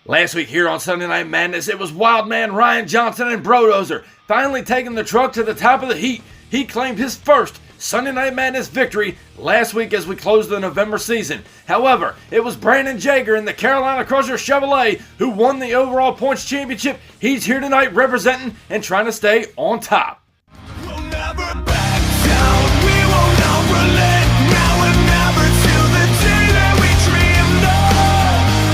Last week here on Sunday Night Madness, it was Wildman Ryan Johnson and Brodozer finally taking the truck to the top of the heat. He claimed his first Sunday Night Madness victory last week as we closed the November season. However, it was Brandon Jager in the Carolina Crusher Chevrolet who won the overall points championship. He's here tonight representing and trying to stay on top. We'll never back down. We will not relent. Now and never till the day that we dreamed of.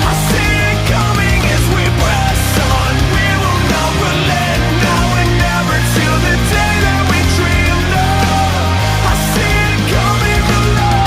I see it coming as we press on. We will not relent. Now and never till the day that we dreamed of. I see it coming alive.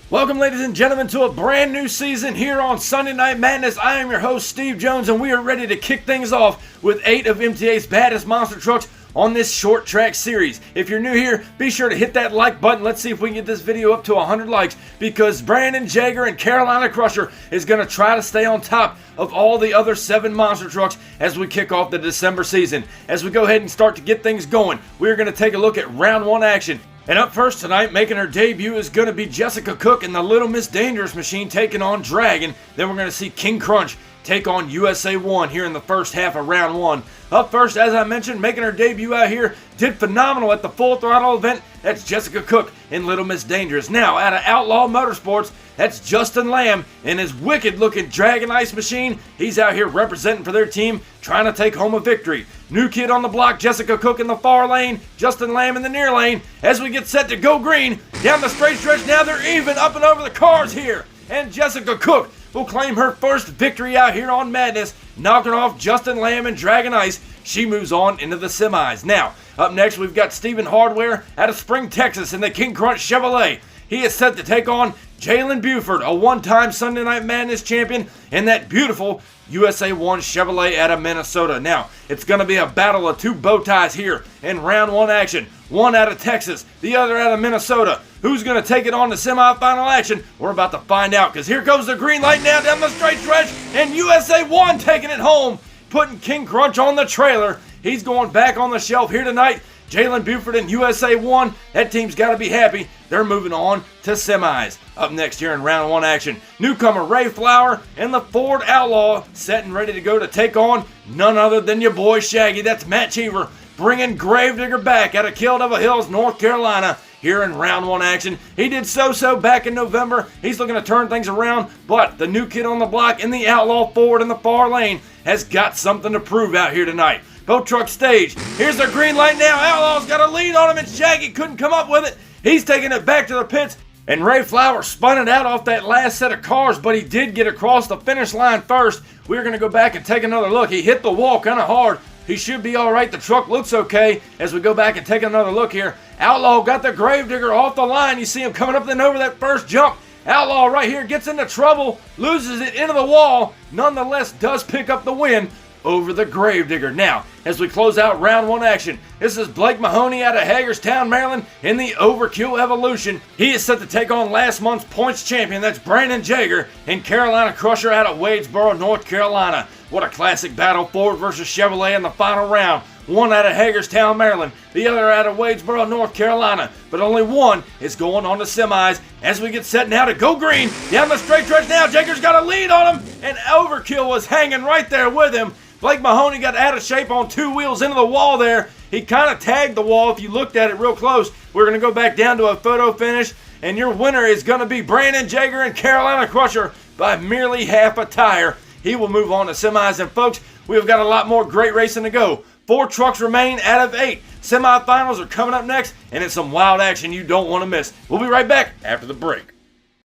Welcome, ladies and gentlemen, to a brand new season here on Sunday Night Madness. I am your host, Steve Jones, and we are ready to kick things off with 8 of MTA's baddest monster trucks on this short track series. If you're new here, be sure to hit that like button. Let's see if we can get this video up to 100 likes, because Brandon Jager and Carolina Crusher is going to try to stay on top of all the other 7 monster trucks as we kick off the December season. As we go ahead and start to get things going, we're going to take a look at round 1 action. And up first tonight, making her debut, is going to be Jessica Cook in the Little Miss Dangerous machine taking on Dragon. Then we're going to see King Krunch take on USA 1 here in the first half of round 1. Up first, as I mentioned, making her debut out here, did phenomenal at the Full Throttle event. That's Jessica Cook in Little Miss Dangerous. Now, out of Outlaw Motorsports, that's Justin Lamb in his wicked-looking Dragon Ice machine. He's out here representing for their team, trying to take home a victory. New kid on the block, Jessica Cook in the far lane, Justin Lamb in the near lane. As we get set to go green, down the straight stretch, now they're even up and over the cars here. And Jessica Cook will claim her first victory out here on Madness, knocking off Justin Lamb and Dragon Ice. She moves on into the semis. Now, up next, we've got Stephen Hardware out of Spring, Texas in the King Krunch Chevrolet. He is set to take on Jalen Buford, a one-time Sunday Night Madness champion, in that beautiful USA 1 Chevrolet out of Minnesota. Now, it's going to be a battle of 2 bow ties here in round 1 action. One out of Texas, the other out of Minnesota. Who's going to take it on to semifinal action? We're about to find out, because here goes the green light now down the straight stretch, and USA 1 taking it home, putting King Krunch on the trailer. He's going back on the shelf here tonight. Jalen Buford and USA 1, that team's got to be happy. They're moving on to semis. Up next here in round 1 action, newcomer Ray Flower and the Ford Outlaw set and ready to go to take on none other than your boy Shaggy. That's Matt Cheever bringing Gravedigger back out of Kill Devil Hills, North Carolina here in round 1 action. He did so back in November. He's looking to turn things around, but the new kid on the block in the Outlaw Ford in the far lane has got something to prove out here tonight. Boat truck stage. Here's the green light now. Outlaw's got a lead on him, and Shaggy couldn't come up with it. He's taking it back to the pits, and Ray Flower spun it out off that last set of cars, but he did get across the finish line first. We're going to go back and take another look. He hit the wall kind of hard. He should be all right. The truck looks okay as we go back and take another look here. Outlaw got the Gravedigger off the line. You see him coming up and over that first jump. Outlaw right here gets into trouble, loses it into the wall. Nonetheless, does pick up the win over the Gravedigger. Now, as we close out round 1 action, this is Blake Mahoney out of Hagerstown, Maryland in the Overkill Evolution. He is set to take on last month's points champion. That's Brandon Jager and Carolina Crusher out of Wadesboro, North Carolina. What a classic battle, Ford versus Chevrolet in the final round. One out of Hagerstown, Maryland, the other out of Wadesboro, North Carolina. But only one is going on to semis as we get set now to go green. Down the straight stretch now, Jager's got a lead on him, and Overkill was hanging right there with him. Blake Mahoney got out of shape on 2 wheels into the wall there. He kind of tagged the wall if you looked at it real close. We're going to go back down to a photo finish, and your winner is going to be Brandon Jager and Carolina Crusher by merely half a tire. He will move on to semis, and folks, we've got a lot more great racing to go. 4 trucks remain out of 8. Semifinals are coming up next, and it's some wild action you don't want to miss. We'll be right back after the break.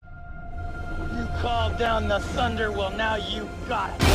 You called down the thunder, well now you got it.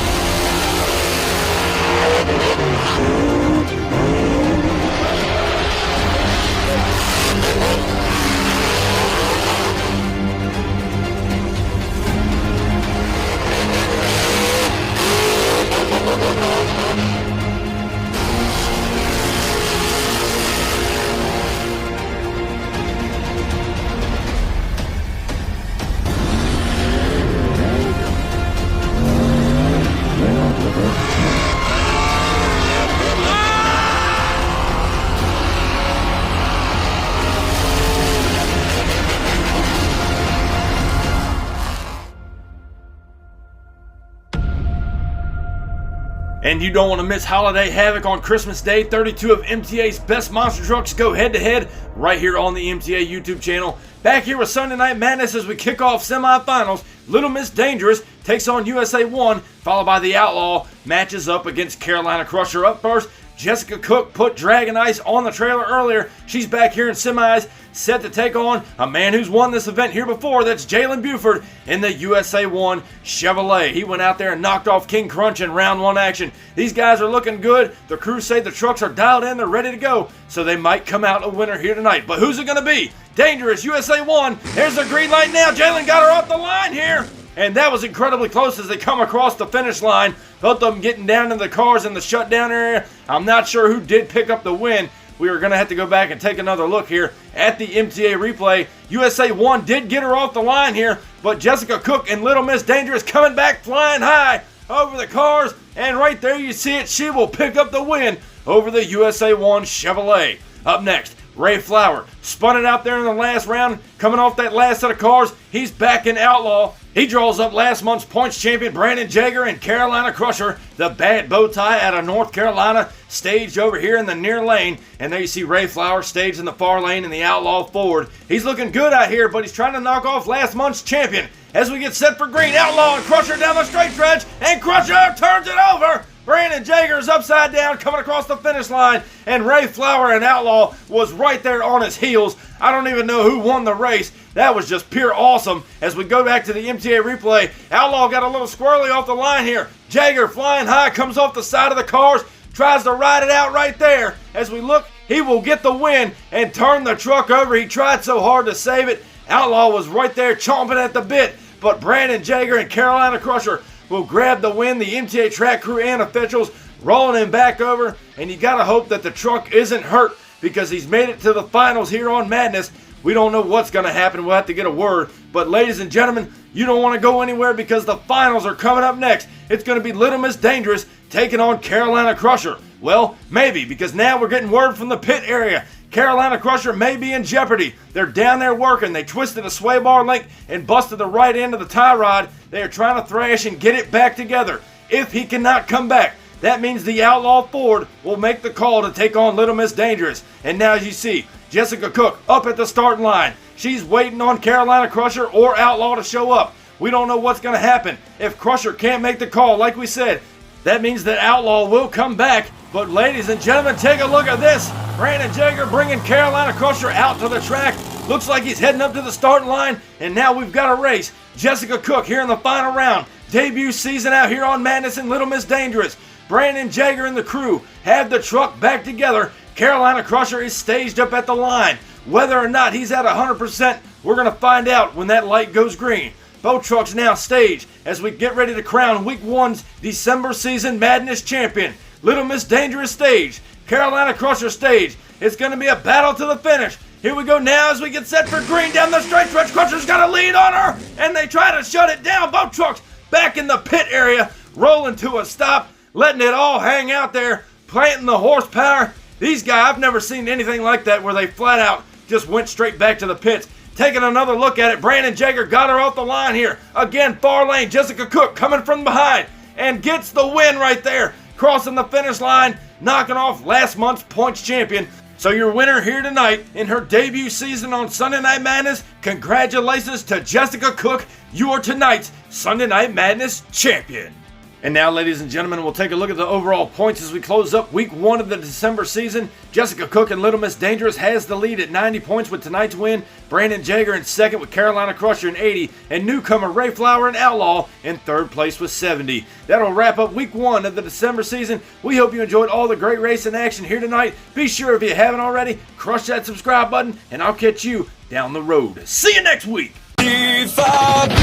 And you don't want to miss Holiday Havoc on Christmas Day. 32 of MTA's best monster trucks go head-to-head right here on the MTA YouTube channel. Back here with Sunday Night Madness as we kick off semifinals. Little Miss Dangerous takes on USA 1, followed by the Outlaw. Matches up against Carolina Crusher. Up first, Jessica Cook put Dragon Ice on the trailer earlier. She's back here in semis, set to take on a man who's won this event here before. That's Jalen Buford in the USA 1 Chevrolet. He went out there and knocked off King Krunch in round 1 action. These guys are looking good. The crew say the trucks are dialed in. They're ready to go. So they might come out a winner here tonight. But who's it going to be? Dangerous USA 1. There's the green light now. Jalen got her off the line here. And that was incredibly close as they come across the finish line. Both of them getting down in the cars in the shutdown area. I'm not sure who did pick up the win. We are going to have to go back and take another look here at the MTA replay. USA 1 did get her off the line here, but Jessica Cook and Little Miss Dangerous coming back flying high over the cars. And right there you see it. She will pick up the win over the USA 1 Chevrolet. Up next, Ray Flower spun it out there in the last round, coming off that last set of cars. He's back in Outlaw. He draws up last month's points champion Brandon Jager and Carolina Crusher, the bad bow tie out of North Carolina, staged over here in the near lane. And there you see Ray Flower staged in the far lane in the Outlaw Ford. He's looking good out here, but he's trying to knock off last month's champion. As we get set for green, Outlaw and Crusher down the straight stretch, and Crusher turns it over. Brandon Jager is upside down coming across the finish line, and Ray Flower and Outlaw was right there on his heels. I don't even know who won the race. That was just pure awesome. As we go back to the MTA replay, Outlaw got a little squirrely off the line here. Jager flying high, comes off the side of the cars, tries to ride it out right there. As we look, he will get the win and turn the truck over. He tried so hard to save it. Outlaw was right there chomping at the bit, but Brandon Jager and Carolina Crusher will grab the win. The MTA track crew and officials rolling him back over, and you gotta hope that the truck isn't hurt because he's made it to the finals here on Madness. We don't know what's gonna happen. We'll have to get a word. But ladies and gentlemen, you don't want to go anywhere because the finals are coming up next. It's gonna be Little Miss Dangerous taking on Carolina Crusher. Well, maybe, because now we're getting word from the pit area. Carolina Crusher may be in jeopardy. They're down there working. They twisted a sway bar link and busted the right end of the tie rod. They are trying to thrash and get it back together. If he cannot come back, that means the Outlaw Ford will make the call to take on Little Miss Dangerous. And now as you see, Jessica Cook up at the starting line. She's waiting on Carolina Crusher or Outlaw to show up. We don't know what's going to happen. If Crusher can't make the call, like we said, that means that Outlaw will come back. But ladies and gentlemen, take a look at this. Brandon Jager bringing Carolina Crusher out to the track. Looks like he's heading up to the starting line. And now we've got a race. Jessica Cook here in the final round. Debut season out here on Madness and Little Miss Dangerous. Brandon Jager and the crew have the truck back together. Carolina Crusher is staged up at the line. Whether or not he's at 100%, we're going to find out when that light goes green. Both trucks now staged as we get ready to crown Week 1's December season Madness champion. Little Miss Dangerous stage, Carolina Crusher stage. It's going to be a battle to the finish. Here we go now as we get set for green down the straight stretch. Crusher's got a lead on her, and they try to shut it down. Both trucks back in the pit area, rolling to a stop, letting it all hang out there, planting the horsepower. These guys, I've never seen anything like that where they flat out just went straight back to the pits. Taking another look at it, Brandon Jager got her off the line here. Again, far lane, Jessica Cook coming from behind and gets the win right there. Crossing the finish line, knocking off last month's points champion. So your winner here tonight in her debut season on Sunday Night Madness, congratulations to Jessica Cook. You are tonight's Sunday Night Madness champion. And now, ladies and gentlemen, we'll take a look at the overall points as we close up Week 1 of the December season. Jessica Cook and Little Miss Dangerous has the lead at 90 points with tonight's win. Brandon Jager in second with Carolina Crusher in 80. And newcomer Ray Flower and Outlaw in third place with 70. That'll wrap up Week 1 of the December season. We hope you enjoyed all the great racing action here tonight. Be sure, if you haven't already, crush that subscribe button, and I'll catch you down the road. See you next week. If I bleed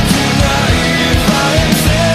tonight, if I